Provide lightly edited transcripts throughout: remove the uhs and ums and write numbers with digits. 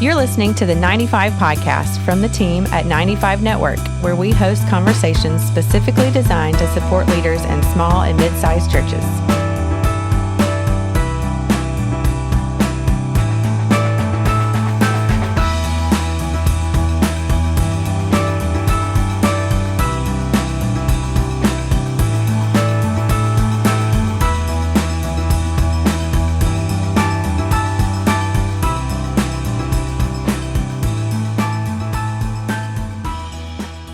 You're listening to the 95 podcast from the team at 95 Network, where we host conversations specifically designed to support leaders in small and mid-sized churches.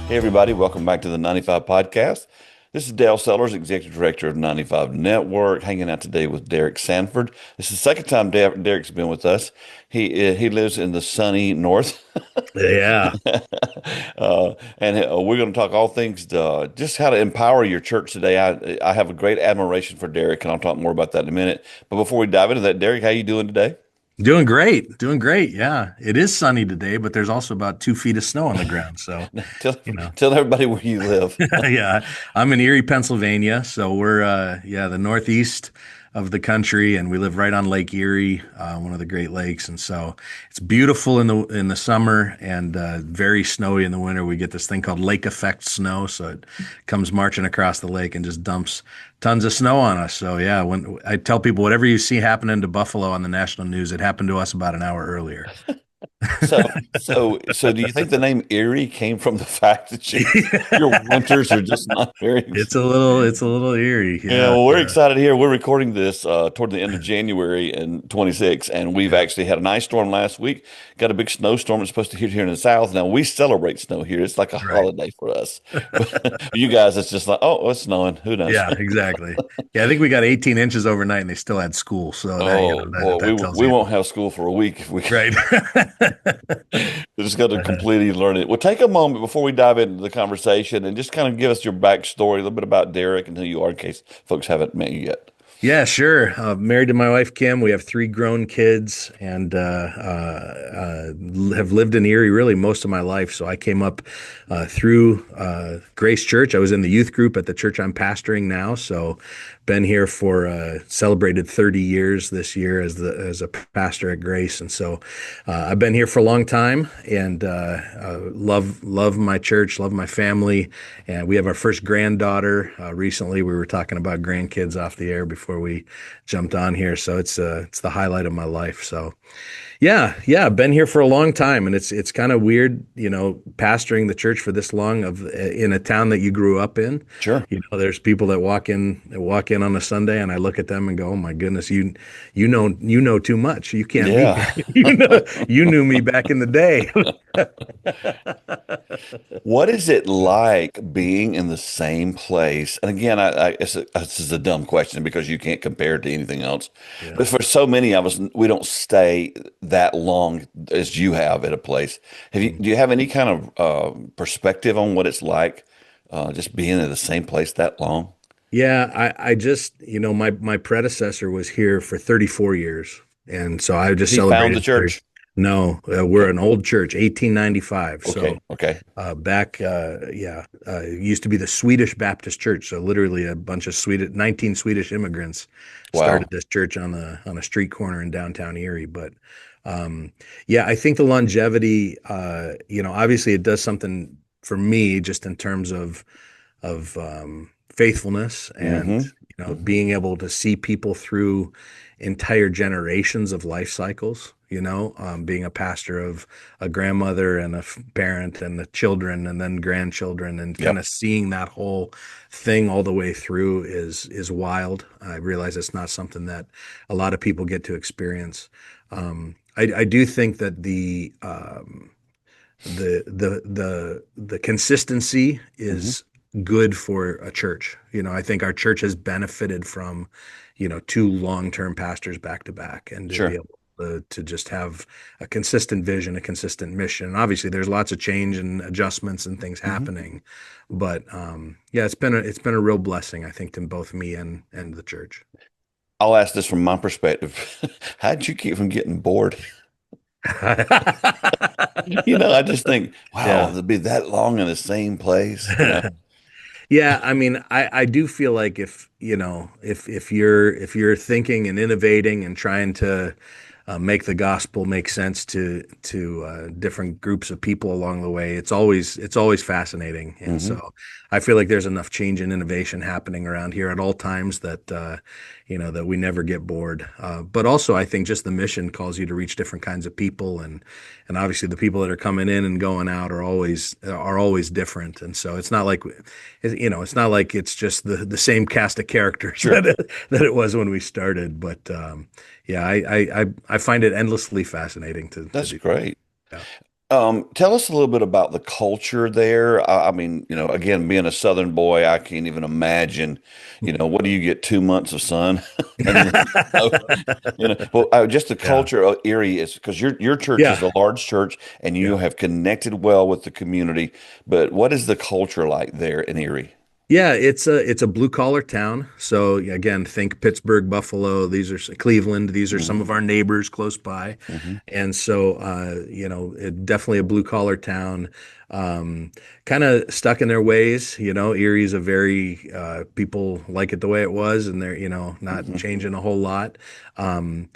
Hey everybody, welcome back to the 95 podcast. This is Dale Sellers, Executive Director of 95 Network, hanging out today with Derek Sanford. This is the second time Derek's been with us. He lives in the sunny north. Yeah. And we're going to talk all things just how to empower your church today. I have a great admiration for Derek, and I'll talk more about that in a minute. But before we dive into that, Derek, how you doing today? Doing great. Doing great. Yeah. It is sunny today, but there's also about 2 feet of snow on the ground. So, tell everybody where you live. yeah, I'm in Erie, Pennsylvania. So we're, the northeast of the country, and we live right on Lake Erie, one of the Great Lakes. And so it's beautiful in the summer and very snowy in the winter. We get this thing called lake effect snow. So it comes marching across the lake and just dumps tons of snow on us. So yeah, when I tell people whatever you see happening to Buffalo on the national news, it happened to us about an hour earlier. So do you think the name Erie came from the fact that your winters are just not very? It's a little eerie. Yeah, well, we're excited here. We're recording this toward the end of January in 26, and we've actually had an ice storm last week. Got a big snowstorm. It's supposed to hit here in the south. Now we celebrate snow here. It's like a holiday for us. But you guys, it's just like, oh, it's snowing. Who knows? Yeah, exactly. Yeah, I think we got 18 inches overnight, and they still had school. So we won't have school for a week if we right. We just got to completely learn it. Well, take a moment before we dive into the conversation and just kind of give us your backstory, a little bit about Derek and who you are in case folks haven't met you yet. Yeah, sure. Married to my wife, Kim. We have 3 grown kids and have lived in Erie really most of my life. So I came up through Grace Church. I was in the youth group at the church I'm pastoring now. So been here for celebrated 30 years this year as a pastor at Grace. And so I've been here for a long time and love my church, love my family. And we have our first granddaughter. Recently, we were talking about grandkids off the air before we jumped on here. So it's the highlight of my life. So yeah, I've been here for a long time, and it's kind of weird, pastoring the church for this long in a town that you grew up in. Sure. There's people that walk in on a Sunday, and I look at them and go, "Oh my goodness, you know too much. You can't be, you knew me back in the day." What is it like being in the same place? And again, this is a dumb question because you can't compare it to anything else. Yeah. But for so many of us, we don't stay that long as you have at a place. Do you have any kind of perspective on what it's like just being in the same place that long? Yeah, I just, my predecessor was here for 34 years. And so I just celebrated. Found the church? No, we're an old church, 1895. Okay. Back, it used to be the Swedish Baptist Church. So literally a bunch of 19 Swedish immigrants started this church on a street corner in downtown Erie. But I think the longevity, obviously it does something for me just in terms of faithfulness and being able to see people through entire generations of life cycles. Being a pastor of a grandmother and a parent and the children and then grandchildren and kind of seeing that whole thing all the way through is wild. I realize it's not something that a lot of people get to experience. I do think that the consistency is good for a church. I think our church has benefited from, 2 long-term pastors back to back and to be able to just have a consistent vision, a consistent mission. And obviously there's lots of change and adjustments and things happening, but it's been a real blessing, I think, to both me and the church. I'll ask this from my perspective. How did you keep from getting bored? I just think, wow, to be that long in the same place. Yeah, I mean, I do feel like if you're thinking and innovating and trying to make the gospel make sense to different groups of people along the way. It's always fascinating, and Hmm. so I feel like there's enough change and innovation happening around here at all times that that we never get bored. But also, I think just the mission calls you to reach different kinds of people, and obviously the people that are coming in and going out are always different, and so it's not like it's just the same cast of characters Sure. that it was when we started. But yeah, I find it endlessly fascinating to That's do. great. Yeah. Tell us a little bit about the culture there. I mean, again, being a Southern boy, I can't even imagine, what do you get, 2 months of sun? And then, well, just the Yeah. culture of Erie is because your church is Yeah. a large church and you Yeah. have connected well with the community. But what is the culture like there in Erie? Yeah, it's a blue collar town. So yeah, again, think Pittsburgh, Buffalo. These are Cleveland. These are some Hmm. of our neighbors close by, Hmm. and so definitely a blue collar town. Kind of stuck in their ways. Erie's a very people like it the way it was, and they're not Hmm. changing a whole lot. Um,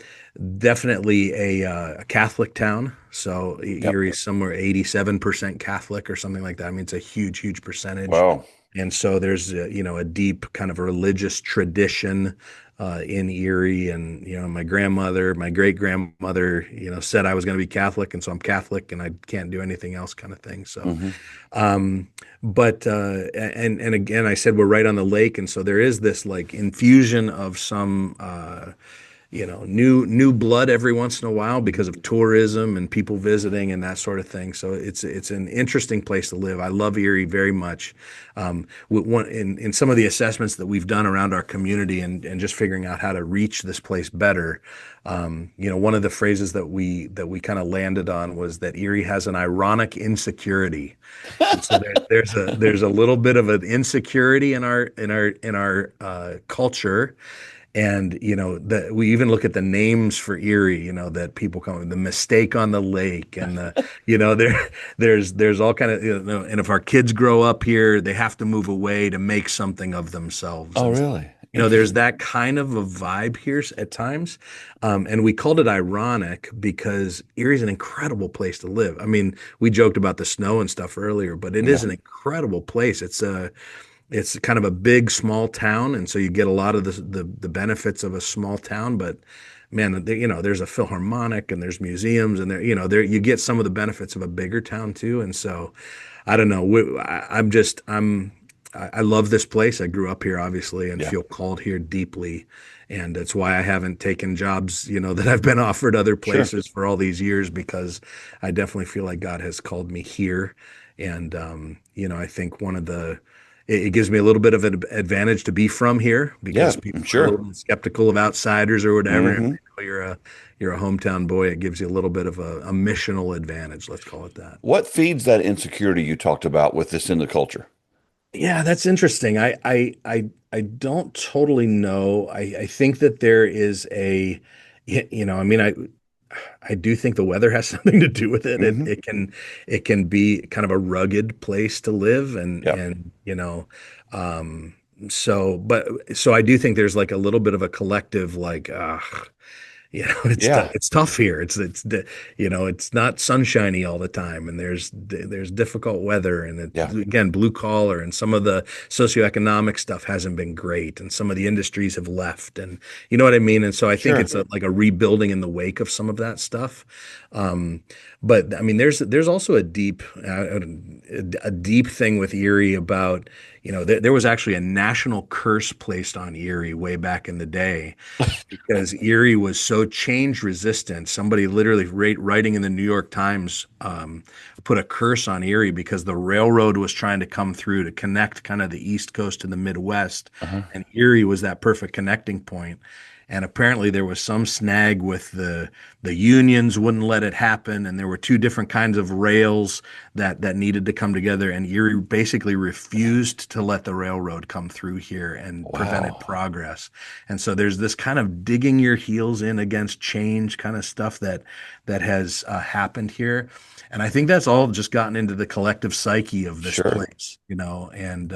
Definitely a Catholic town. So Yep. Erie's somewhere 87% Catholic or something like that. I mean, it's a huge, huge percentage. Wow. And so there's a deep kind of religious tradition in Erie, and my grandmother, my great grandmother, said I was going to be Catholic, and so I'm Catholic, and I can't do anything else, kind of thing. So, Hmm. um, but and again, I said we're right on the lake, and so there is this like infusion of some new blood every once in a while because of tourism and people visiting and that sort of thing. So it's an interesting place to live. I love Erie very much. In some of the assessments that we've done around our community and just figuring out how to reach this place better, one of the phrases that we kind of landed on was that Erie has an ironic insecurity. And so there's a little bit of an insecurity in our culture, and that we even look at the names for Erie, that people come the mistake on the lake, and there's all kind of, and if our kids grow up here, they have to move away to make something of themselves. Oh, And really? there's Interesting. that kind of a vibe here at times. And we called it ironic because Erie's an incredible place to live. I mean, we joked about the snow and stuff earlier, but it is Yeah. an incredible place. It's kind of a big small town, and so you get a lot of the benefits of a small town. But man, there's a Philharmonic and there's museums, and there you get some of the benefits of a bigger town too. And so I don't know. I love this place. I grew up here, obviously, and Yeah. feel called here deeply. And that's why I haven't taken jobs, that I've been offered other Sure. places for all these years, because I definitely feel like God has called me here. And I think it gives me a little bit of an advantage to be from here, Yeah. because people are a Sure. little bit skeptical of outsiders or whatever. And if Hmm. they know you're a hometown boy, it gives you a little bit of a missional advantage. Let's call it that. What feeds that insecurity you talked about with this in the culture? Yeah, that's interesting. I don't totally know. I think that there is I mean, I do think the weather has something to do with it. It Hmm. it can it can be kind of a rugged place to live, and Yeah. um so I do think there's like a little bit of a collective like Yeah. it's tough here. It's not sunshiny all the time, and there's difficult weather, and Yeah. again, blue collar, and some of the socioeconomic stuff hasn't been great, and some of the industries have left, and you know what I mean. And so I think Sure. it's like a rebuilding in the wake of some of that stuff. Um, but I mean, there's also a deep thing with Erie about there was actually a national curse placed on Erie way back in the day, because Erie was so change resistant. Somebody literally writing in the New York Times put a curse on Erie because the railroad was trying to come through to connect kind of the East Coast to the Midwest, Uh-huh. and Erie was that perfect connecting point. And apparently there was some snag with the unions wouldn't let it happen, and there were two different kinds of rails that needed to come together, and Erie basically refused to let the railroad come through here and prevented Wow. progress. And so there's this kind of digging your heels in against change kind of stuff that has happened here. And I think that's all just gotten into the collective psyche of this Sure. place, and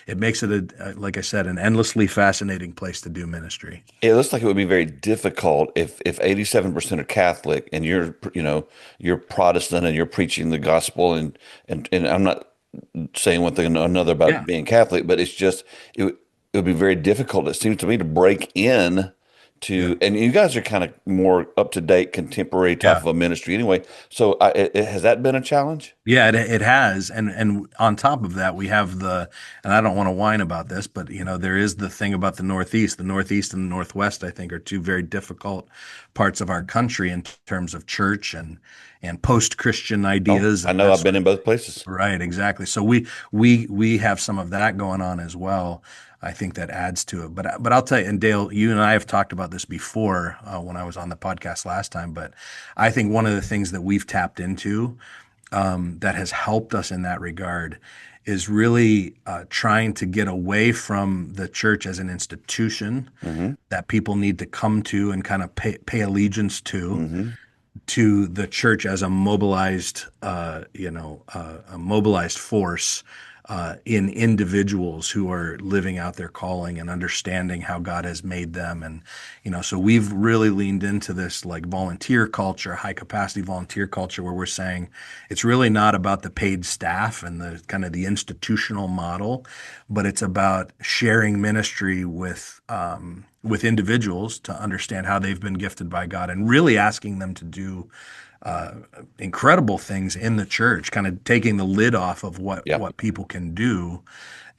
it makes it, like I said, an endlessly fascinating place to do ministry. It looks like it would be very difficult if 87% are Catholic and you're Protestant and you're preaching the gospel and I'm not saying one thing or another about Yeah. being Catholic, but it's just it would be very difficult, it seems to me, to break in Yeah. and you guys are kind of more up to date, contemporary type Yeah. of a ministry anyway. So has that been a challenge? Yeah, it has, and on top of that, we have and I don't want to whine about this, but there is the thing about the Northeast. The Northeast and the Northwest, I think, are two very difficult parts of our country in terms of church and post-Christian Oh, ideas I and know. that I've been sort in of both places. right, exactly. So we have some of that going on as well. I think that adds to it. But I'll tell you, and Dale, you and I have talked about this before when I was on the podcast last time. But I think one of the things that we've tapped into that has helped us in that regard is really trying to get away from the church as an institution Hmm. that people need to come to and kind of pay allegiance Hmm. to the church as a mobilized force in individuals who are living out their calling and understanding how God has made them. And, so we've really leaned into this like volunteer culture, high capacity volunteer culture, where we're saying it's really not about the paid staff and the kind of the institutional model, but it's about sharing ministry with individuals to understand how they've been gifted by God and really asking them to do incredible things in the church, kind of taking the lid off of Yeah, what people can do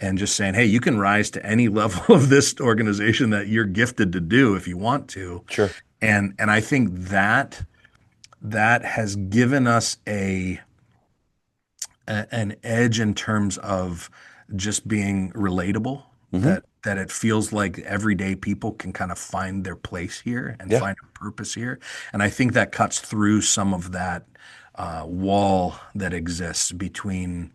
and just saying, hey, you can rise to any level of this organization that you're gifted to do if you want to. sure. And I think that has given us an edge in terms of just being relatable, Hmm. that it feels like everyday people can kind of find their place here and Yeah. find a purpose here. And I think that cuts through some of that wall that exists between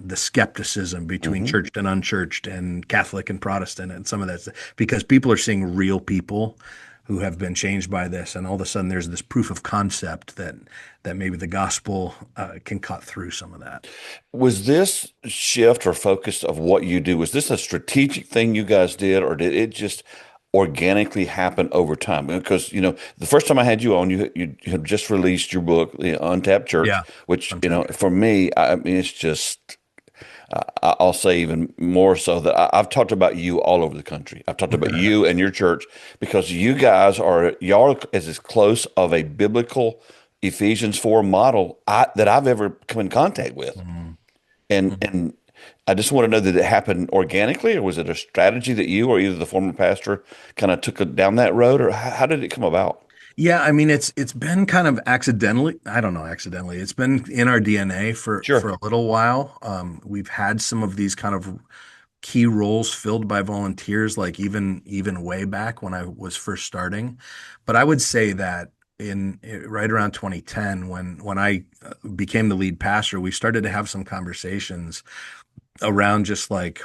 the skepticism between Hmm. churched and unchurched and Catholic and Protestant and some of that stuff, because people are seeing real people who have been changed by this, and all of a sudden there's this proof of concept that maybe the gospel can cut through some of that. Was this shift or focus of what you do, was this a strategic thing you guys did, or did it just organically happen over time? Because, the first time I had you on, you had just released your book, The Untapped Church, Yeah, which, untapped. for me, I mean, it's just, I'll say even more so that I've talked about you all over the country. I've talked about you and your church because y'all are as close of a biblical Ephesians 4 model that I've ever come in contact with. Mhm. And I just want to know, that it happened organically, or was it a strategy that you or either the former pastor kind of took it down that road, or how did it come about? Yeah, I mean it's been kind of accidentally. I don't know, accidentally. It's been in our DNA for Sure. a little while. We've had some of these kind of key roles filled by volunteers, like even way back when I was first starting. But I would say that right around 2010, when I became the lead pastor, we started to have some conversations around just like,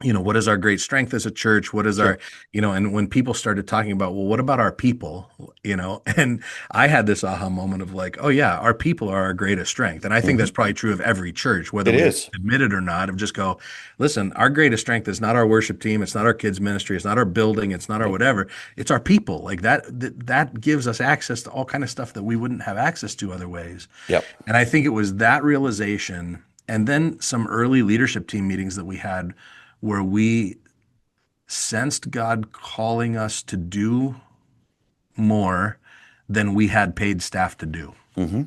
what is our great strength as a church? What is our, Sure. and when people started talking about, well, what about our people? And I had this aha moment of like, oh yeah, our people are our greatest strength. And I think Hmm. that's probably true of every church, whether It we is. admit it or not, of just go, listen, our greatest strength is not our worship team. It's not our kids ministry. It's not our building. It's not our Nope. whatever. It's our people. Like that gives us access to all kind of stuff that we wouldn't have access to other ways. Yep. And I think it was that realization and then some early leadership team meetings that we had where we sensed God calling us to do more than we had paid staff to do. Hmm.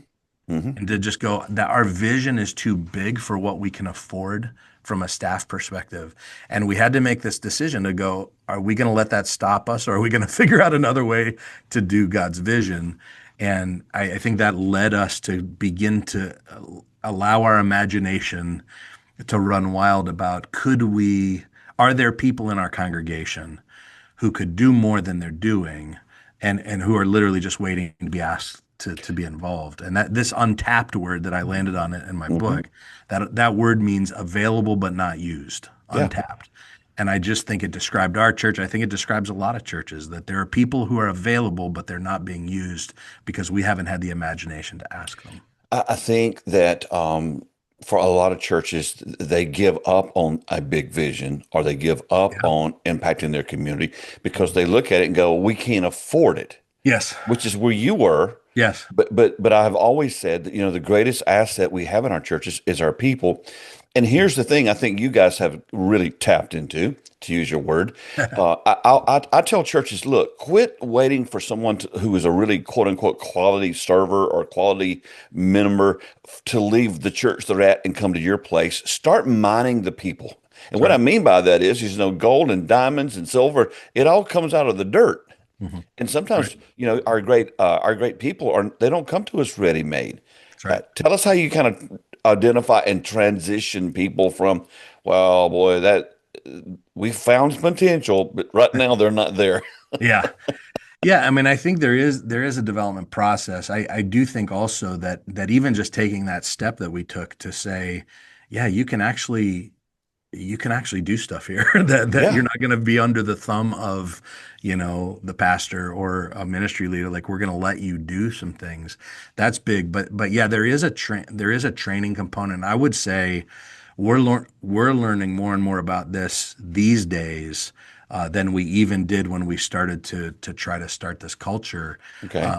Hmm. And to just go that our vision is too big for what we can afford from a staff perspective. And we had to make this decision to go, are we going to let that stop us, or are we going to figure out another way to do God's vision? And I think that led us to begin to allow our imagination to run wild about are there people in our congregation who could do more than they're doing and who are literally just waiting to be asked to be involved. And that this untapped word that I landed on it in my Hmm. book, that word means available but not used, Yeah. untapped. And I just think it described our church. I think it describes a lot of churches, that there are people who are available, but they're not being used because we haven't had the imagination to ask them. I think that for a lot of churches, they give up on a big vision or they give up Yeah. on impacting their community because they look at it and go, we can't afford it, Yes. which is where you were. Yes. But I've always said that, the greatest asset we have in our churches is our people. And here's the thing I think you guys have really tapped into, to use your word. I tell churches, look, quit waiting for someone who is a really quote unquote quality server or quality member to leave the church they're at and come to your place. Start mining the people. And That's what I right. mean by that is, gold and diamonds and silver, it all comes out of the dirt. Hmm. And Right. sometimes, our great people they don't come to us ready made. That's right. Tell us how you kind of identify and transition people from, well, boy, that we found potential, but right now they're not there. Yeah. Yeah, I mean, I think there is a development process. I do think also that even just taking that step that we took to say, yeah, you can actually do stuff here that Yeah. you're not going to be under the thumb of, the pastor or a ministry leader. Like, we're going to let you do some things. That's big. But yeah, there is a training component. I would say we're learning more and more about this these days than we even did when we started to try to start this culture Okay.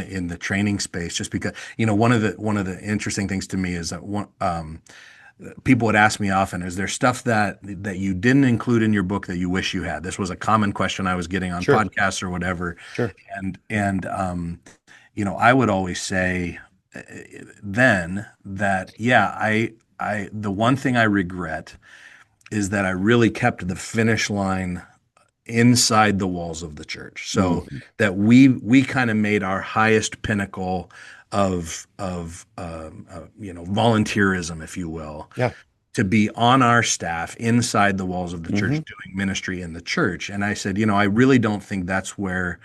in the training space. Just because, one of the interesting things to me is that people would ask me often, is there stuff that you didn't include in your book that you wish you had? This was a common question I was getting on Sure. podcasts or whatever. Sure. And I would always say then that, yeah, the one thing I regret is that I really kept the finish line inside the walls of the church. So Mhm. that we kind of made our highest pinnacle of volunteerism, if you will, Yeah. to be on our staff inside the walls of the church Hmm. doing ministry in the church. And I said, I really don't think that's where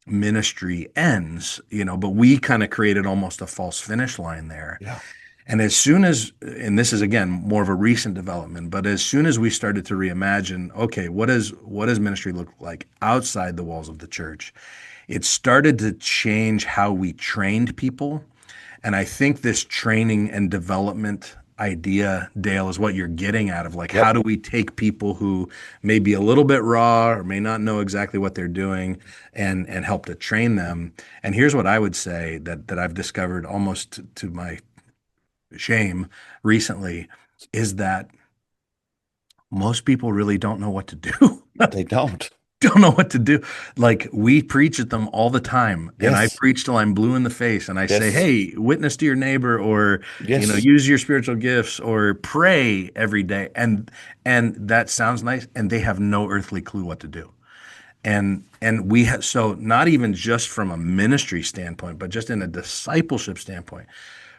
ministry ends, but we kind of created almost a false finish line there. Yeah. And and this is again more of a recent development, but as soon as we started to reimagine, okay, what does ministry look like outside the walls of the church? It started to change how we trained people. And I think this training and development idea, Dale, is what you're getting at of like, how Yep. do we take people who may be a little bit raw or may not know exactly what they're doing and help to train them. And here's what I would say that I've discovered almost to my shame recently is that most people really don't know what to do. They don't. Don't know what to do. Like, we preach at them all the time, and I Yes. preach till I'm blue in the face, and I say, Yes. "Hey, witness to your neighbor, or Yes. use your spiritual gifts, or pray every day." And that sounds nice, and they have no earthly clue what to do. And we have, so not even just from a ministry standpoint, but just in a discipleship standpoint,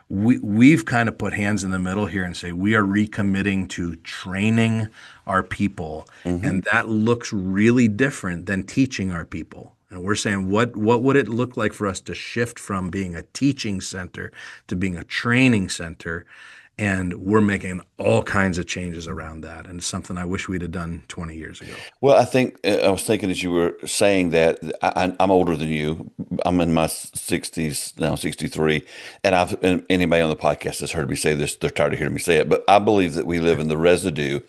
we've kind of put hands in the middle here and say we are recommitting to training our people, Hmm. and that looks really different than teaching our people. And we're saying, what would it look like for us to shift from being a teaching center to being a training center? And we're making all kinds of changes around that, and it's something I wish we'd have done 20 years ago. Well, I think I was thinking as you were saying that I'm older than you. I'm in my 60s now, 63, and anybody on the podcast has heard me say this. They're tired of hearing me say it, but I believe that we live in the residue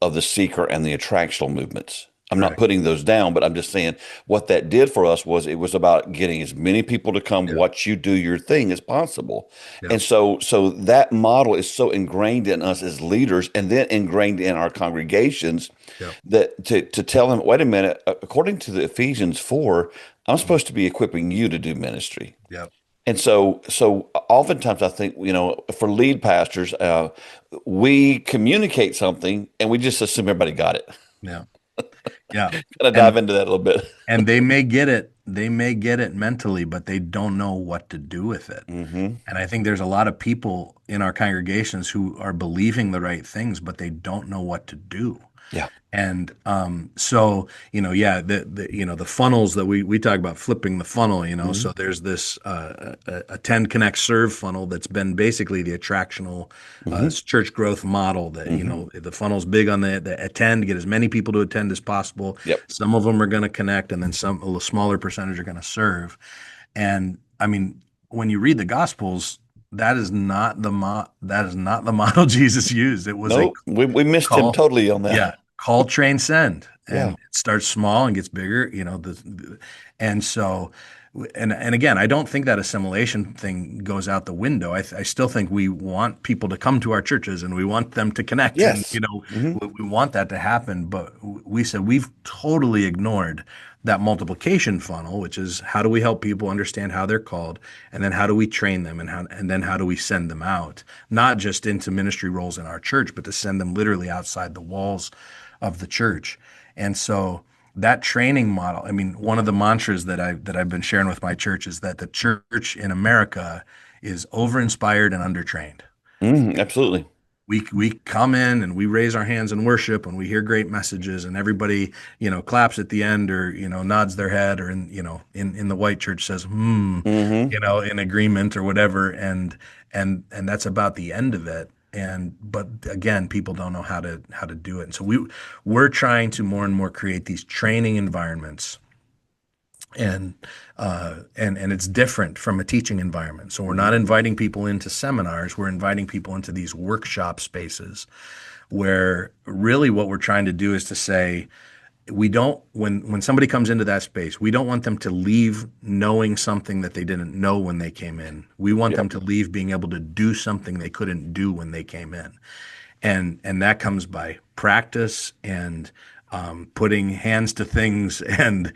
of the seeker and the attractional movements. I'm not Correct. putting those down, but I'm just saying what that did for us was it was about getting as many people to come Yeah. watch you do your thing as possible. Yeah. And so that model is so ingrained in us as leaders and then ingrained in our congregations Yeah. that to tell them, wait a minute, according to the Ephesians 4, I'm supposed to be equipping you to do ministry. Yeah. And so oftentimes I think, for lead pastors, we communicate something and we just assume everybody got it. Yeah. Yeah. Kind of dive And into that a little bit. and they may get it mentally, but they don't know what to do with it. Hmm. And I think there's a lot of people in our congregations who are believing the right things, but they don't know what to do. Yeah. And so, yeah, the funnels that we talk about, flipping the funnel, Hmm. so there's this attend, connect, serve funnel that's been basically the attractional Hmm. church growth model that, Hmm. the funnel's big on the attend, get as many people to attend as possible. Yep. Some of them are going to connect, and then a smaller percentage are going to serve. And I mean, when you read the Gospels, that is not the model Jesus used. It was a No, we missed him call. totally on that. Yeah, call, train, send, and Yeah. it starts small and gets bigger. And so, and again, I don't think that assimilation thing goes out the window. I still think we want people to come to our churches and we want them to connect, and Yes. Hmm. we want that to happen. But we said we've totally ignored that multiplication funnel, which is how do we help people understand how they're called, and then how do we train them, and then how do we send them out, not just into ministry roles in our church, but to send them literally outside the walls of the church. And so that training model, I mean, one of the mantras that I've been sharing with my church is that the church in America is over-inspired and undertrained. Absolutely. We come in and we raise our hands in worship and we hear great messages, and everybody, claps at the end, or, nods their head, or in the white church says, Hmm. in agreement or whatever. And that's about the end of it. But again, people don't know how to do it. And so we're trying to more and more create these training environments, and and it's different from a teaching environment. So we're Hmm. not inviting people into seminars, we're inviting people into these workshop spaces, where really what we're trying to do is to say, we don't when somebody comes into that space, we don't want them to leave knowing something that they didn't know when they came in. We want them Yep. to leave being able to do something they couldn't do when they came in. And that comes by practice, and putting hands to things, and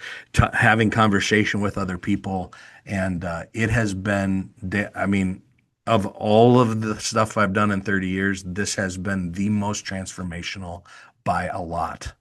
having conversation with other people. And it has been, I mean, of all of the stuff I've done in 30 years, this has been the most transformational by a lot.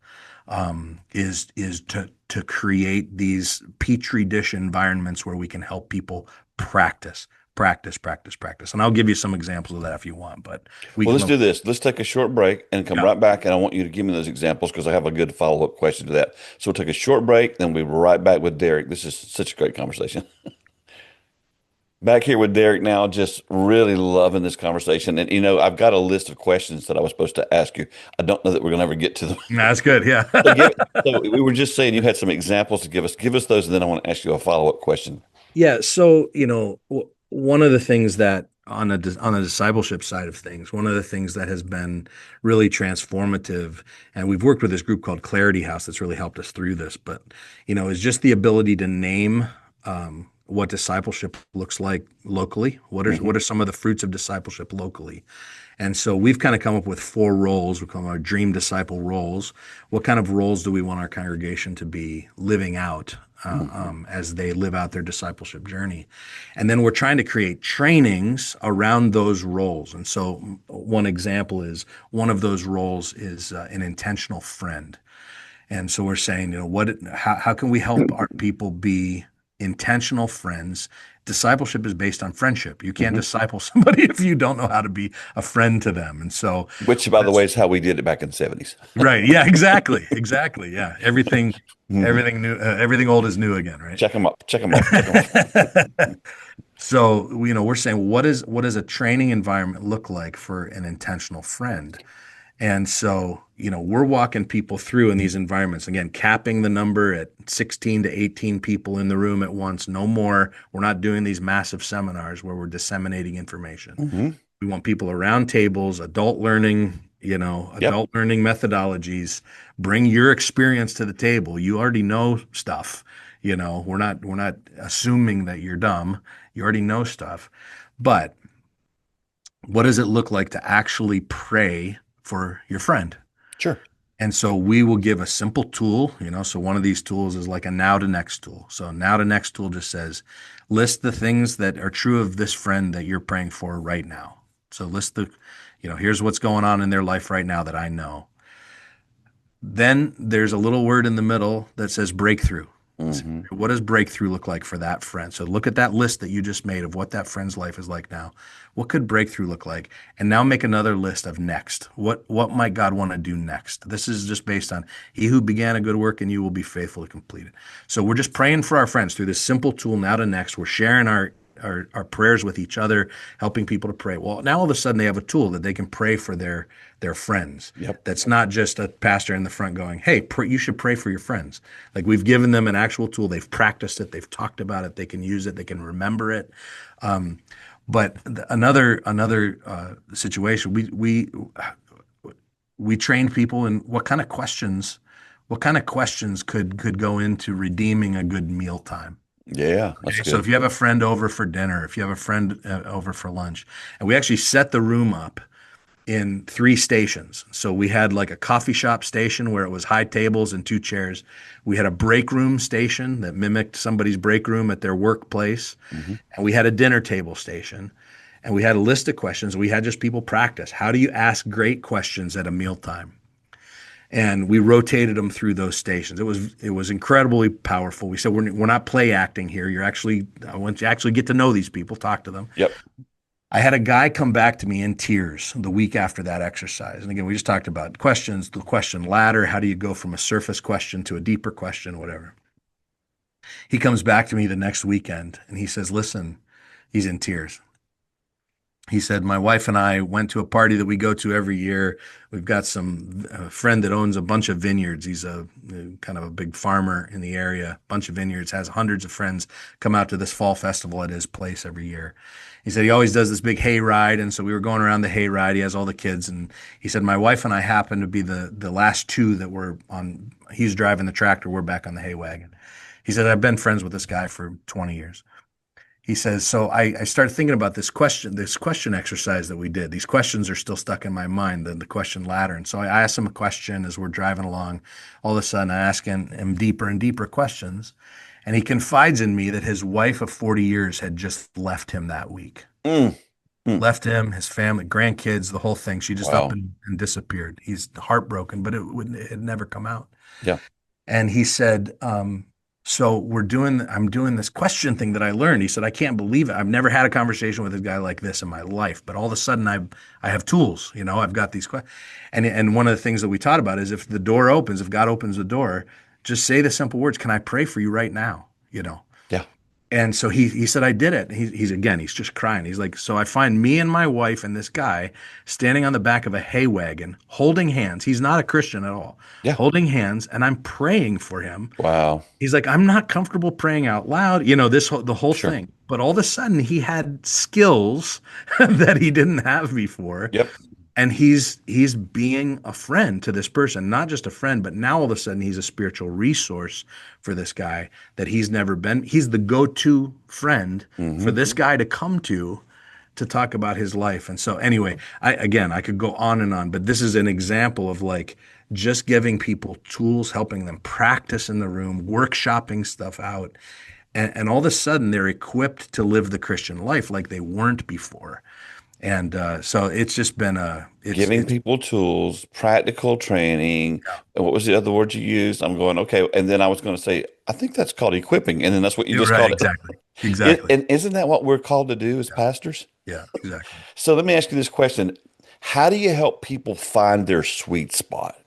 Is to create these petri dish environments where we can help people practice, practice, practice, practice. And I'll give you some examples of that if you want, but we Well, can. let's do this. Let's take a short break and come Yeah. right back. And I want you to give me those examples because I have a good follow-up question to that. So we'll take a short break, then we'll be right back with Derek. This is such a great conversation. Back here with Derek now, just really loving this conversation. And, I've got a list of questions that I was supposed to ask you. I don't know that we're going to ever get to them. That's good. Yeah. So so we were just saying you had some examples to give us. Give us those, and then I want to ask you a follow-up question. Yeah. So, one of the things that on the discipleship side of things, one of the things that has been really transformative, and we've worked with this group called Clarity House that's really helped us through this, but, is just the ability to name what discipleship looks like locally. Hmm. What are some of the fruits of discipleship locally? And so we've kind of come up with 4 roles. We call them our dream disciple roles. What kind of roles do we want our congregation to be living out Hmm. as they live out their discipleship journey? And then we're trying to create trainings around those roles. And so one example is, one of those roles is an intentional friend. And so we're saying, how can we help our people be intentional friends? Discipleship is based on friendship. You can't Hmm. disciple somebody if you don't know how to be a friend to them. And so Which, by the way, is how we did it back in the 70s. right. Yeah, exactly. Exactly. Yeah. Hmm. Everything new, everything old is new again, right? Check them up. Check them off. Check them off. So, we're saying, what does a training environment look like for an intentional friend? And so, we're walking people through in these environments, again, capping the number at 16 to 18 people in the room at once, no more. We're not doing these massive seminars where we're disseminating information. Hmm. We want people around tables, Yep. adult learning methodologies. Bring your experience to the table. You already know stuff. We're not assuming that you're dumb. You already know stuff. But what does it look like to actually pray for your friend? Sure. And so we will give a simple tool, so one of these tools is like a now to next tool. So now to next tool just says, list the things that are true of this friend that you're praying for right now. So list here's what's going on in their life right now that I know. Then there's a little word in the middle that says breakthrough. Hmm. What does breakthrough look like for that friend? So look at that list that you just made of what that friend's life is like now. What could breakthrough look like? And now make another list of next. What might God want to do next? This is just based on he who began a good work in you will be faithful to complete it. So we're just praying for our friends through this simple tool now to next. We're sharing our prayers with each other, helping people to pray. Well, now all of a sudden they have a tool that they can pray for their friends. Yep. That's not just a pastor in the front going, "Hey, you should pray for your friends." Like we've given them an actual tool. They've practiced it. They've talked about it. They can use it. They can remember it. But another situation, we trained people in what kind of questions could go into redeeming a good mealtime. Yeah, that's Okay, good. so if you have a friend over for dinner, if you have a friend over for lunch, and we actually set the room up in 3 stations. So we had like a coffee shop station where it was high tables and 2 chairs. We had a break room station that mimicked somebody's break room at their workplace. Hmm. And we had a dinner table station. And we had a list of questions. We had just people practice. How do you ask great questions at a mealtime? And we rotated them through those stations. It was incredibly powerful. We said we're not play acting here. I want you to actually get to know these people, talk to them. Yep. I had a guy come back to me in tears the week after that exercise. And again, we just talked about questions, the question ladder. How do you go from a surface question to a deeper question, whatever? He comes back to me the next weekend and he says, listen, he's in tears. He said, my wife and I went to a party that we go to every year. We've got a friend that owns a bunch of vineyards. He's a kind of a big farmer in the area, bunch of vineyards, has hundreds of friends come out to this fall festival at his place every year. He said he always does this big hay ride. And so we were going around the hay ride. He has all the kids. And he said, my wife and I happened to be the last 2 that were on, he's driving the tractor. We're back on the hay wagon. He said, I've been friends with this guy for 20 years. He says, so I started thinking about this question exercise that we did. These questions are still stuck in my mind, the question ladder. And so I asked him a question as we're driving along. All of a sudden, I ask him deeper and deeper questions. And he confides in me that his wife of 40 years had just left him that week. Mm. Mm. Left him, his family, grandkids, the whole thing. She just Wow. up and disappeared. He's heartbroken, but it had never come out. Yeah. And he said, so I'm doing this question thing that I learned. He said, I can't believe it. I've never had a conversation with a guy like this in my life, but all of a sudden I have tools, I've got these questions. And one of the things that we taught about is if the door opens, if God opens the door, just say the simple words, can I pray for you right now? Yeah. And so he said, I did it. He's just crying. He's like, so I find me and my wife and this guy standing on the back of a hay wagon, holding hands. He's not a Christian at all. Yeah. Holding hands, and I'm praying for him. Wow. He's like, I'm not comfortable praying out loud, the whole Sure. thing. But all of a sudden he had skills that he didn't have before. Yep. And he's being a friend to this person, not just a friend, but now all of a sudden he's a spiritual resource for this guy that he's never been. He's the go-to friend for this guy to come to talk about his life. And so anyway, I could go on and on, but this is an example of like just giving people tools, helping them practice in the room, workshopping stuff out. And all of a sudden they're equipped to live the Christian life like they weren't before. And so it's just been Giving people tools, practical training. And what was the other word you used? I'm going, okay. And then I was going to say, I think that's called equipping. And then that's what you just called it. Exactly. And isn't that what we're called to do as pastors? Yeah, exactly. So let me ask you this question. How do you help people find their sweet spot?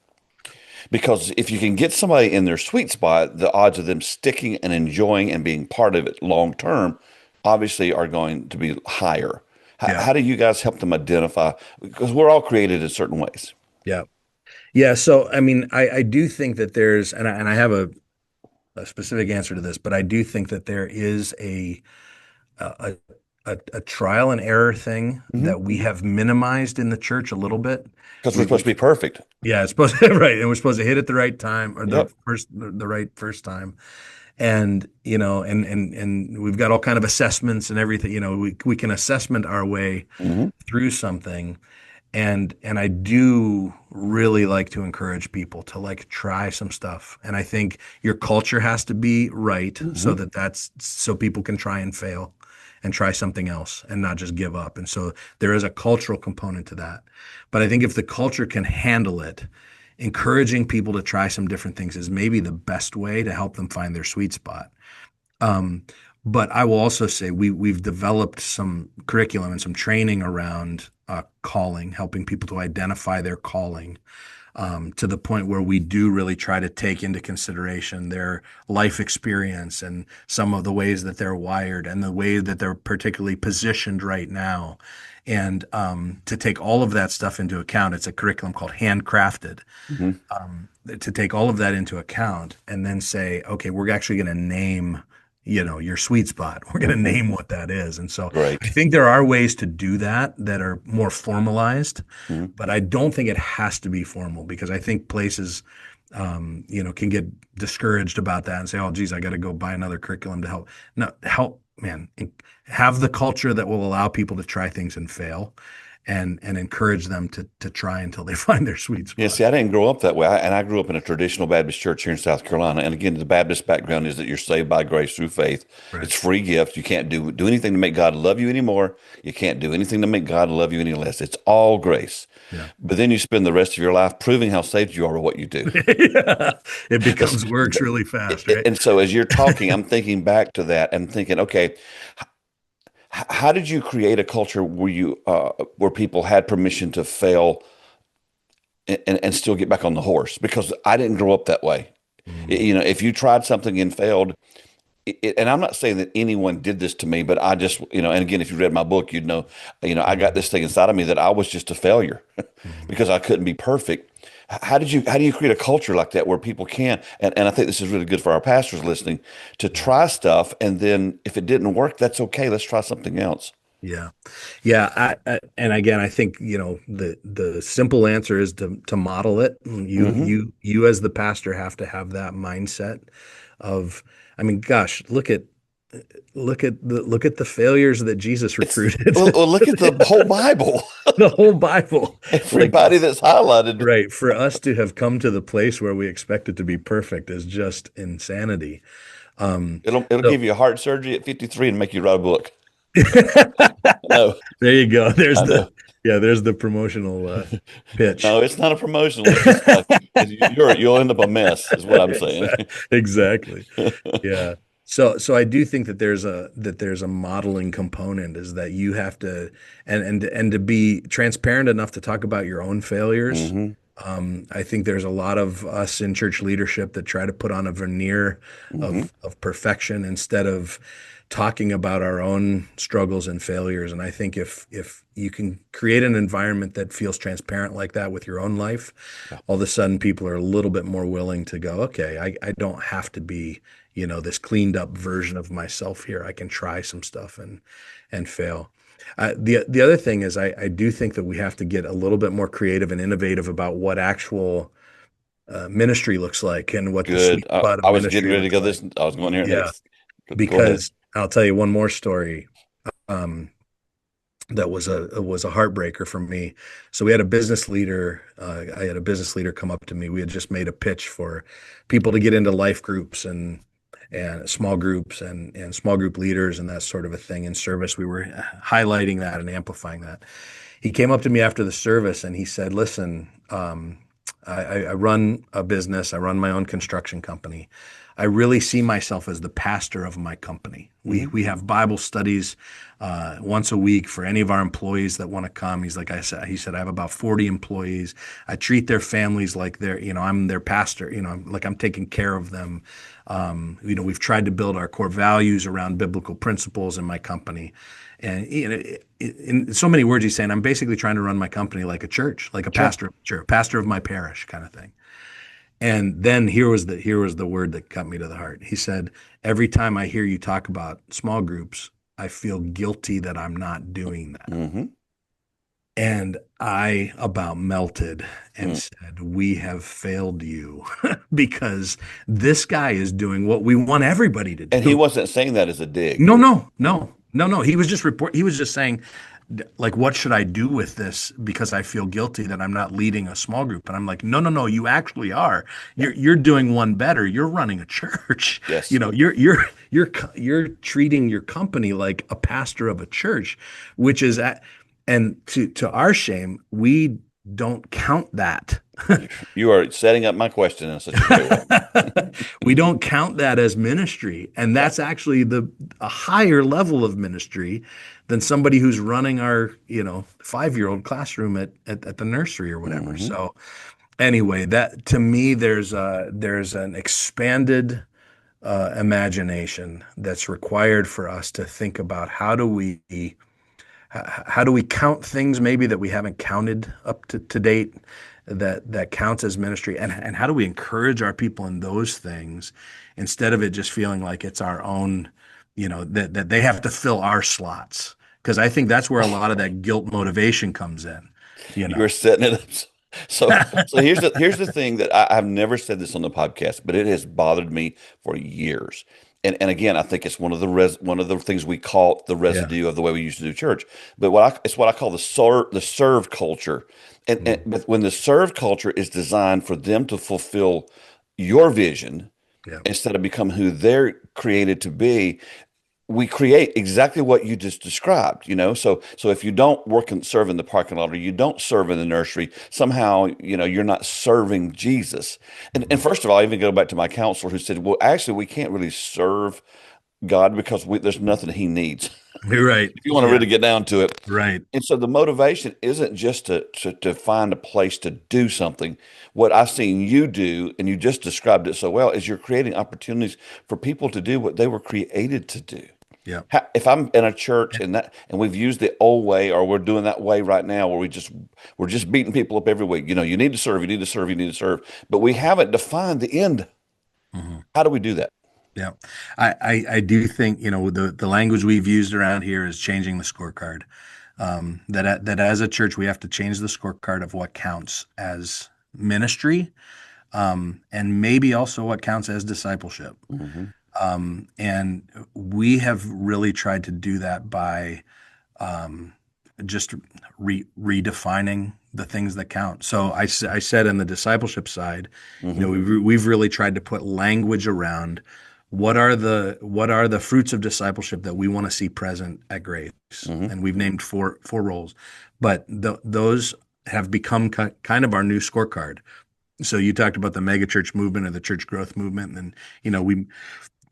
Because if you can get somebody in their sweet spot, the odds of them sticking and enjoying and being part of it long term obviously are going to be higher. How do you guys help them identify? Because we're all created in certain ways. Yeah. Yeah. So, I mean, I do think that there's, and I have a specific answer to this, but I do think that there is a trial and error thing that we have minimized in the church a little bit. Because we're supposed to be perfect. Yeah, it's supposed to, right. And we're supposed to hit it the right time or Yep. the right first time. And, and we've got all kind of assessments and everything, we can assessment our way through something. And I do really like to encourage people to like try some stuff. And I think your culture has to be right so people can try and fail and try something else and not just give up. And so there is a cultural component to that. But I think if the culture can handle it, encouraging people to try some different things is maybe the best way to help them find their sweet spot. But I will also say we've developed some curriculum and some training around calling, helping people to identify their calling, to the point where we do really try to take into consideration their life experience and some of the ways that they're wired and the way that they're particularly positioned right now. And to take all of that stuff into account, it's a curriculum called Handcrafted. Mm-hmm. To take all of that into account and then say, okay, we're actually going to name, your sweet spot. We're going to name what that is. And so Right. I think there are ways to do that are more formalized, but I don't think it has to be formal, because I think places, can get discouraged about that and say, oh, geez, I got to go buy another curriculum to help. No, help, man, have the culture that will allow people to try things and fail, and encourage them to try until they find their sweet spot. Yeah, see, I didn't grow up that way. I grew up in a traditional Baptist church here in South Carolina. And again, the Baptist background is that you're saved by grace through faith. Right. It's free gift. You can't do anything to make God love you anymore. You can't do anything to make God love you any less. It's all grace. Yeah. But then you spend the rest of your life proving how saved you are by what you do. Yeah. It becomes works really fast, right? And so as you're talking, I'm thinking back to that and thinking, okay, how did you create a culture where people had permission to fail and still get back on the horse? Because I didn't grow up that way. If you tried something and failed, and I'm not saying that anyone did this to me, but I just, and again, if you read my book, you'd know, I got this thing inside of me that I was just a failure because I couldn't be perfect. How do you create a culture like that where people can, and I think this is really good for our pastors listening, to try stuff, and then if it didn't work, that's okay. Let's try something else. Yeah. And again, I think, the simple answer is to model it. You as the pastor have to have that mindset of, I mean, gosh, look at the failures that Jesus recruited. Well, look at the whole Bible. The whole Bible. Everybody that's highlighted. Right. For us to have come to the place where we expect it to be perfect is just insanity. It'll give you a heart surgery at 53 and make you write a book. No. There you go. There's the promotional pitch. No, it's not a promotional. It's just you'll end up a mess, is what I'm saying. Exactly. Yeah. So I do think that there's a modeling component, is that you have to and to be transparent enough to talk about your own failures. I think there's a lot of us in church leadership that try to put on a veneer of perfection instead of talking about our own struggles and failures. And I think if you can create an environment that feels transparent like that with your own life, all of a sudden people are a little bit more willing to go, okay, I don't have to be, this cleaned up version of myself here. I can try some stuff and fail. The other thing is I do think that we have to get a little bit more creative and innovative about what actual ministry looks like and what the sweet spot of I was ministry getting ready to go looks this. I was going here next. Because I'll tell you one more story. That was a heartbreaker for me. So we had a business leader. I had a business leader come up to me. We had just made a pitch for people to get into life groups and small groups and small group leaders and that sort of a thing in service. We were highlighting that and amplifying that. He came up to me after the service and he said, "Listen, I run a business. I run my own construction company. I really see myself as the pastor of my company. We have Bible studies once a week for any of our employees that want to come." He said, "I have about 40 employees. I treat their families like I'm their pastor. I'm taking care of them. We've tried to build our core values around biblical principles in my company." And in so many words, he's saying, I'm basically trying to run my company like a church, like a pastor of a church, pastor of my parish kind of thing. And then here was the word that cut me to the heart. He said, "Every time I hear you talk about small groups, I feel guilty that I'm not doing that." And I about melted and said, "We have failed you," because this guy is doing what we want everybody to do. And he wasn't saying that as a dig. No. He was just saying, like, what should I do with this? Because I feel guilty that I'm not leading a small group. And I'm like, no, you actually are. You're doing one better. You're running a church. Yes. You're treating your company like a pastor of a church, which is and to our shame, we don't count that You are setting up my question in such a great way. We don't count that as ministry, and that's actually a higher level of ministry than somebody who's running our 5-year-old classroom at the nursery or whatever. Mm-hmm. So anyway, that to me, there's an expanded imagination that's required for us to think about how do we count things maybe that we haven't counted up to date that counts as ministry, and how do we encourage our people in those things instead of it just feeling like it's our own, that they have to fill our slots, because I think that's where a lot of that guilt motivation comes in. You're setting it up. So here's the thing that I've never said this on the podcast, but it has bothered me for years. And again, I think it's one of the things we call the residue of the way we used to do church. But it's what I call the serve culture. But when the serve culture is designed for them to fulfill your vision instead of become who they're created to be, we create exactly what you just described, So if you don't work and serve in the parking lot, or you don't serve in the nursery, somehow, you're not serving Jesus. And first of all, I even go back to my counselor who said, well, actually, we can't really serve God because there's nothing he needs. You're right. If you want to really get down to it. Right. And so the motivation isn't just to find a place to do something. What I've seen you do, and you just described it so well, is you're creating opportunities for people to do what they were created to do. Yeah. If I'm in a church and we've used the old way, or we're doing that way right now, where we're just beating people up every week. You need to serve, you need to serve, you need to serve, but we haven't defined the end. Mm-hmm. How do we do that? Yeah, I do think the language we've used around here is changing the scorecard. That as a church we have to change the scorecard of what counts as ministry, and maybe also what counts as discipleship. Mm-hmm. And we have really tried to do that by just redefining the things that count. So I said in the discipleship side, mm-hmm. We've really tried to put language around what are the fruits of discipleship that we want to see present at Grace, mm-hmm. and we've named four roles, but those have become kind of our new scorecard. So you talked about the megachurch movement or the church growth movement, and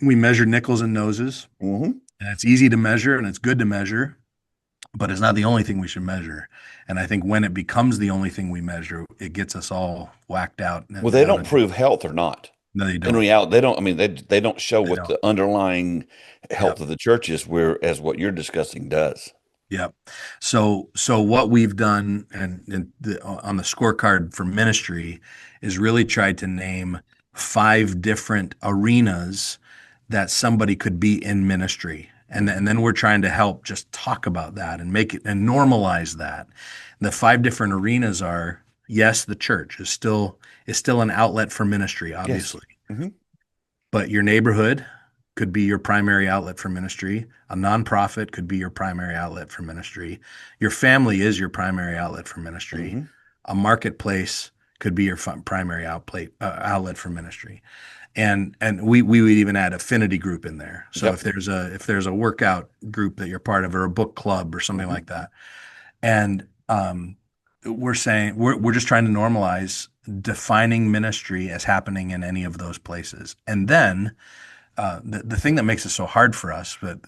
we measure nickels and noses, mm-hmm. and it's easy to measure and it's good to measure, but it's not the only thing we should measure. And I think when it becomes the only thing we measure, it gets us all whacked out. Well, they don't prove health or not. No, they don't. In reality, they don't. I mean, they don't show what the underlying health of the church is, whereas what you're discussing does. Yeah. So what we've done on the scorecard for ministry is really tried to name 5 different arenas that somebody could be in ministry. And then we're trying to help just talk about that and make it and normalize that. The 5 different arenas are, yes, the church is still an outlet for ministry, obviously. Yes. Mm-hmm. But your neighborhood could be your primary outlet for ministry. A nonprofit could be your primary outlet for ministry. Your family is your primary outlet for ministry. Mm-hmm. A marketplace could be your primary outlet for ministry. And we would even add affinity group in there. So yep. if there's a workout group that you're part of, or a book club or something mm-hmm. like that, and we're saying we're just trying to normalize defining ministry as happening in any of those places. And then the thing that makes it so hard for us, but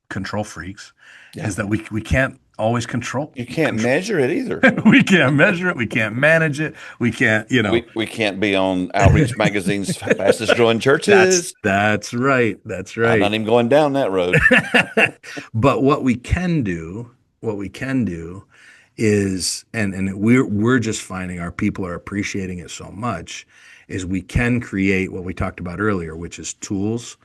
control freaks, is that we can't always control. You can't measure it either. We can't measure it. We can't manage it. We can't, We can't be on Outreach Magazine's fastest growing churches. That's right. That's right. I'm not even going down that road. But what we can do is, and we're just finding our people are appreciating it so much, is we can create what we talked about earlier, which is tools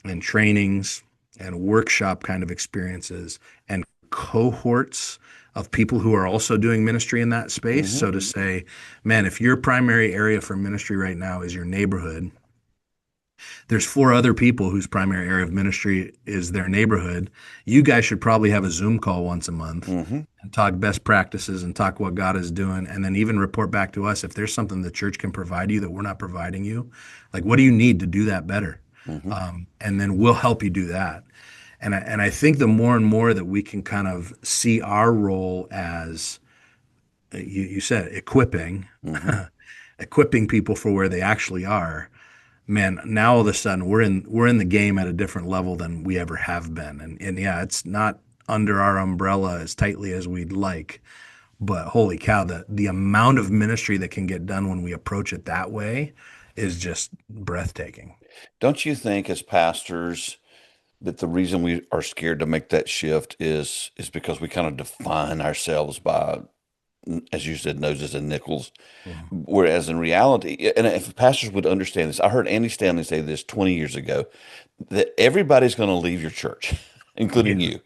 and trainings and workshop kind of experiences and cohorts of people who are also doing ministry in that space. Mm-hmm. So to say, man, if your primary area for ministry right now is your neighborhood, there's 4 other people whose primary area of ministry is their neighborhood. You guys should probably have a Zoom call once a month mm-hmm. and talk best practices and talk what God is doing, and then even report back to us if there's something the church can provide you that we're not providing you. Like, what do you need to do that better? Mm-hmm. And then we'll help you do that. And I think the more and more that we can kind of see our role as, you said, equipping, mm-hmm. equipping people for where they actually are, man, now all of a sudden we're in the game at a different level than we ever have been. And yeah, it's not under our umbrella as tightly as we'd like, but holy cow, the amount of ministry that can get done when we approach it that way is just breathtaking. Don't you think as pastors that the reason we are scared to make that shift is because we kind of define ourselves by, as you said, noses and nickels? Mhm. Whereas in reality, and if pastors would understand this, I heard Andy Stanley say this 20 years ago, that everybody's going to leave your church, including Yeah. you.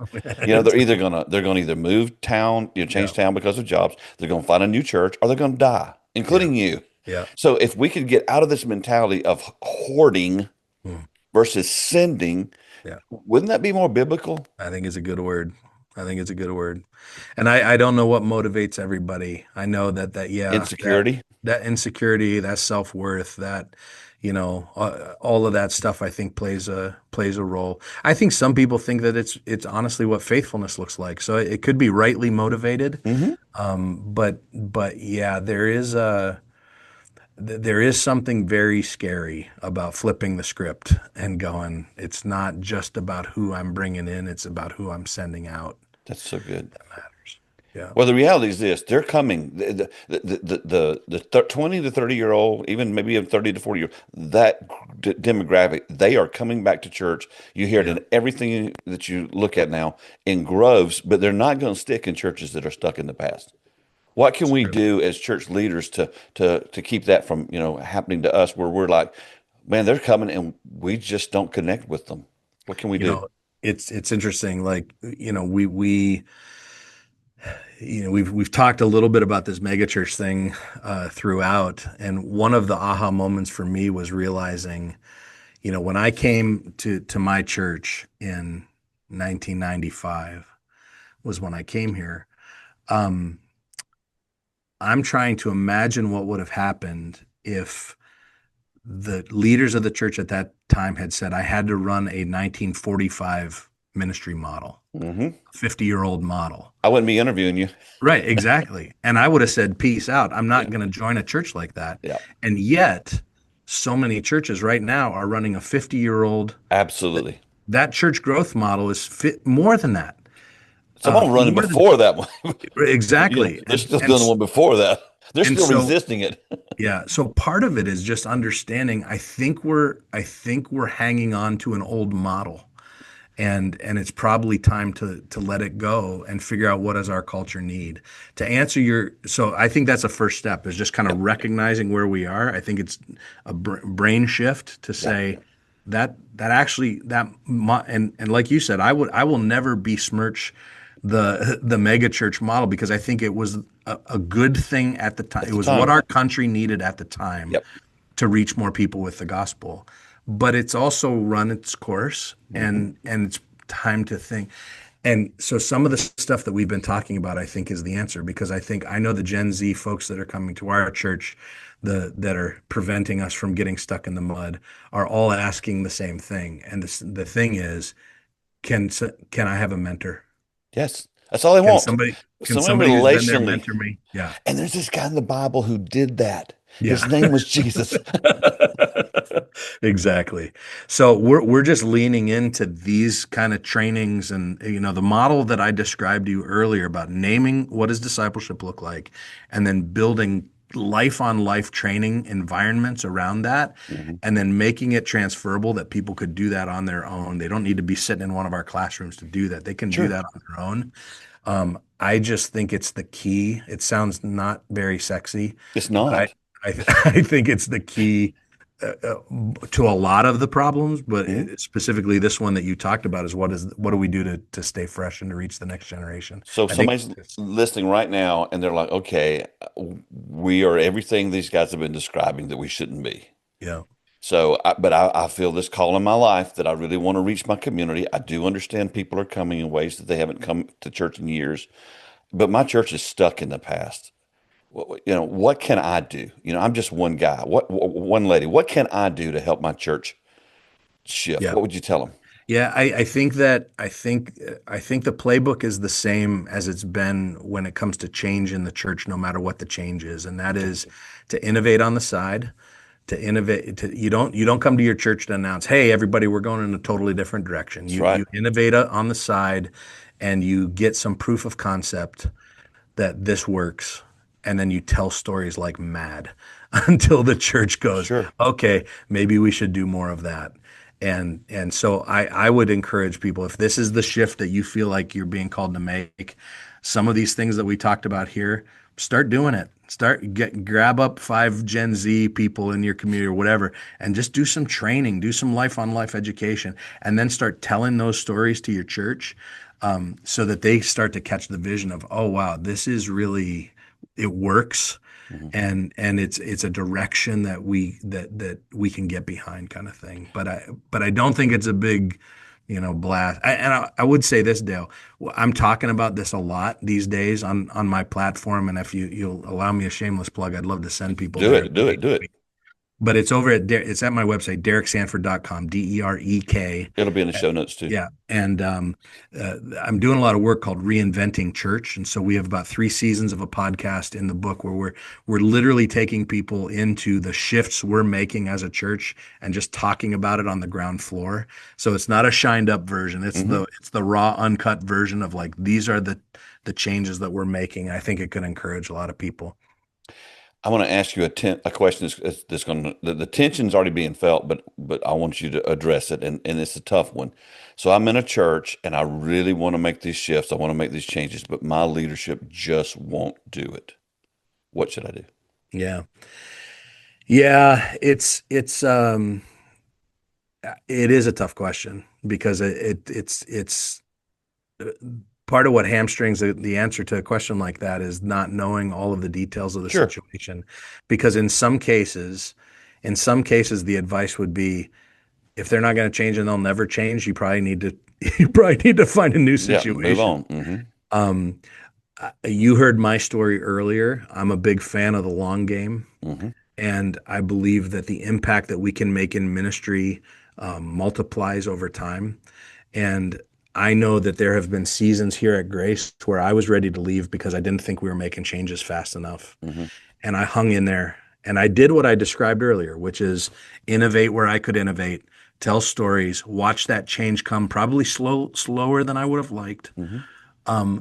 They're going to either move town, Yeah. change town because of jobs. They're going to find a new church, or they're going to die, Yeah. including you. Yeah. So if we could get out of this mentality of hoarding Mm. versus sending, Yeah. wouldn't that be more biblical? I think it's a good word. I think it's a good word. And I don't know what motivates everybody. I know yeah, Insecurity. that insecurity, that self-worth, that, all of that stuff I think plays a role. I think some people think that it's honestly what faithfulness looks like. So it could be rightly motivated. Hmm. But yeah, there is something very scary about flipping the script and going, it's not just about who I'm bringing in, it's about who I'm sending out That's so good. that matters. Yeah. Well, the reality is this: they're coming. The 20 to 30-year-old, even maybe a 30 to 40-year, that demographic, they are coming back to church. You hear it Yeah. in everything that you look at now in groves, but they're not going to stick in churches that are stuck in the past. What can It's we true. do as church leaders to keep that from happening to us, where we're like, man, they're coming and we just don't connect with them? What can we You do? know, it's interesting. Like, we've talked a little bit about this megachurch thing throughout, and one of the aha moments for me was realizing, when I came to my church in 1995 was when I came here. Um, I'm trying to imagine what would have happened if the leaders of the church at that time had said I had to run a 1945 ministry model, Hmm. 50-year-old model. I wouldn't be interviewing you. Right, exactly. And I would have said, peace out. I'm not Yeah, going to join a church like that. yeah, And yet, so many churches right now are running a 50-year-old. absolutely. That church growth model is more than that. Some of them running More than before that one. exactly. They're still And doing the one before that. They're and still so resisting it. yeah, so part of it is just understanding. I think we're hanging on to an old model, and it's probably time to let it go and figure out what does our culture need. To answer so I think that's a first step, is just kind of Yep. recognizing where we are. I think it's a brain shift to Yeah. say that actually and like you said, I will never besmirch the mega church model, because I think it was a good thing at the time. At It the was what time. our country needed at the time Yep. to reach more people with the gospel. But it's also run its course, Hmm. and it's time to think. And so some of the stuff that we've been talking about, I think, is the answer, because I know the Gen Z folks that are coming to our church, that are preventing us from getting stuck in the mud, are all asking the same thing. And the thing is, can I have a mentor? Yes. That's all they Can want. somebody can Somebody somebody who's been there relationally. mentor me? Yeah. And there's this guy in the Bible who did that. Yeah. His name was Jesus. Exactly. So we're just leaning into these kind of trainings, and the model that I described to you earlier about naming what does discipleship look like, and then building life on life training environments around that, Mhm. and then making it transferable that people could do that on their own. They don't need to be sitting in one of our classrooms to do that. They can do Sure. that on their own. I just think it's the key. It sounds not very sexy, It's but I not. I, I think it's the key to a lot of the problems. But Mhm. specifically, this one that you talked about is what do we do to stay fresh and to reach the next generation? So if I think somebody's listening right now and they're like, okay, we are everything these guys have been describing that we shouldn't be. yeah, But I feel this call in my life that I really want to reach my community. I do understand people are coming in ways that they haven't come to church in years, but my church is stuck in the past. What can I do? I'm just one guy. One lady. What can I do to help my church shift? yeah. What would you tell them? Yeah, I think the playbook is the same as it's been when it comes to change in the church, no matter what the change is, and that is to innovate on the side, to innovate. You don't come to your church to announce, "Hey, everybody, we're going in a totally different direction." That's You right. innovate on the side, and you get some proof of concept that this works, and then you tell stories like mad until the church goes, Sure. okay, maybe we should do more of that. And so I would encourage people, if this is the shift that you feel like you're being called to make, some of these things that we talked about here, start doing it. Grab up 5 Gen Z people in your community or whatever, and just do some training, do some life on life education, and then start telling those stories to your church, so that they start to catch the vision of, oh wow, this is really, it works, Mhm. and it's a direction that we can get behind, kind of thing. But I don't think it's a big, blast. I would say this, Dale, I'm talking about this a lot these days on my platform, and if you'll allow me a shameless plug, I'd love to send people Do there. it. Do it. Do it. But it's it's at my website, dereksanford.com, DEREK. It'll be in the show notes too. Yeah. And I'm doing a lot of work called Reinventing Church. And so we have about 3 seasons of a podcast in the book where we're literally taking people into the shifts we're making as a church and just talking about it on the ground floor. So it's not a shined up version. It's Mhm. the raw, uncut version of, like, these are the changes that we're making. I think it could encourage a lot of people. I want to ask you a question that's going to, the tension's already being felt, but I want you to address it, and it's a tough one. So I'm in a church, and I really want to make these shifts. I want to make these changes, but my leadership just won't do it. What should I do? Yeah. Yeah. It is a tough question because it's part of what hamstrings the answer to a question like that is not knowing all of the details of the Sure. situation. Because in some cases, the advice would be, if they're not going to change and they'll never change, you probably need to find a new Yeah, move situation. on. Hmm. Um, you heard my story earlier. I'm a big fan of the long game. Hmm. And I believe that the impact that we can make in ministry multiplies over time. And I know that there have been seasons here at Grace where I was ready to leave because I didn't think we were making changes fast enough. Hmm. And I hung in there and I did what I described earlier, which is innovate where I could innovate, tell stories, watch that change come, probably slower than I would have liked. Hmm.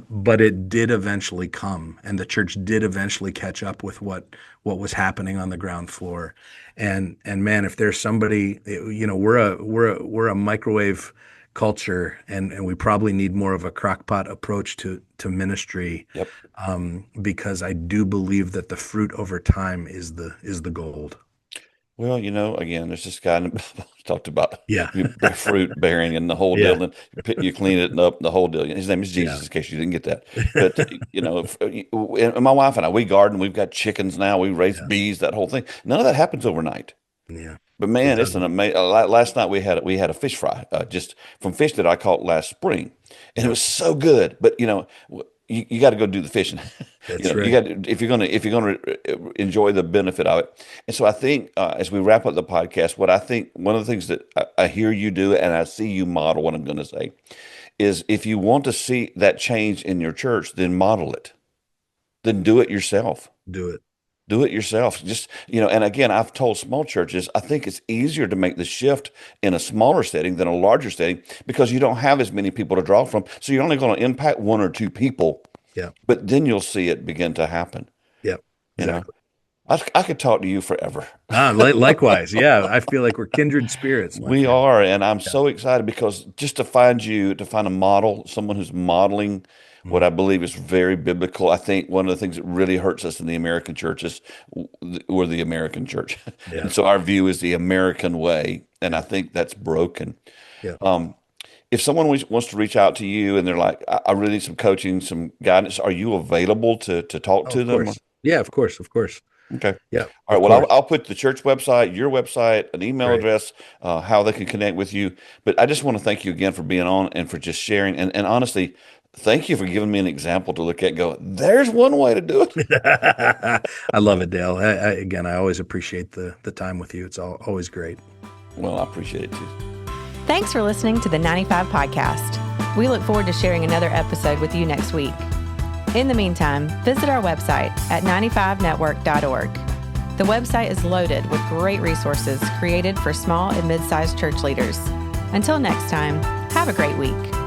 But it did eventually come, and the church did eventually catch up with what was happening on the ground floor. And man, if there's somebody, we're a microwave culture, and we probably need more of a crockpot approach to ministry, Yep. because I do believe that the fruit over time is the gold. Well, again, there's this guy in the Bible talked about Yeah, fruit bearing and the whole yeah, deal, and you clean it up, the whole deal. His name is yeah, Jesus, in case you didn't get that. But and my wife and I, we garden, we've got chickens now, we raise yeah, bees, that whole thing. None of that happens overnight. yeah. But It man, it's an doesn't. amazing. Last night we had a fish fry, just from fish that I caught last spring, and it Yeah, was so good. But you got to go do the fishing. that's You right. got to, if you're gonna enjoy the benefit of it. And so I think, as we wrap up the podcast, what I think one of the things that I hear you do and I see you model, what I'm going to say is, if you want to see that change in your church, then model it. Then do it yourself. Do it. Do it yourself. Just, and again, I've told small churches, I think it's easier to make the shift in a smaller setting than a larger setting, because you don't have as many people to draw from. So you're only going to impact 1 or 2 people, Yeah, but then you'll see it begin to happen. yeah, You know, exactly. I could talk to you forever. Likewise. Yeah, I feel like we're kindred spirits, my We friend. are, and I'm Yeah. so excited because just to find a model, someone who's modeling what I Mm, believe is very biblical. I think one of the things that really hurts us in the American church is we're the American church. yeah, And so our view is the American way, and I yeah, think that's broken. yeah. Um, if someone wants to reach out to you and they're like, I really need some coaching, some guidance, are you available to talk Oh, to of them? course. Yeah, of course, of course. Okay. Yeah, All right. of Well, I'll, course. I'll put the church website, your website, an email Great. address, how they can connect with you. But I just want to thank you again for being on and for just sharing. And honestly, thank you for giving me an example to look at and go, there's one way to do it. I love it, Dale. Again, I always appreciate the time with you. It's always great. Well, I appreciate it too. Thanks for listening to the 95 Podcast. We look forward to sharing another episode with you next week. In the meantime, visit our website at 95network.org. The website is loaded with great resources created for small and mid-sized church leaders. Until next time, have a great week.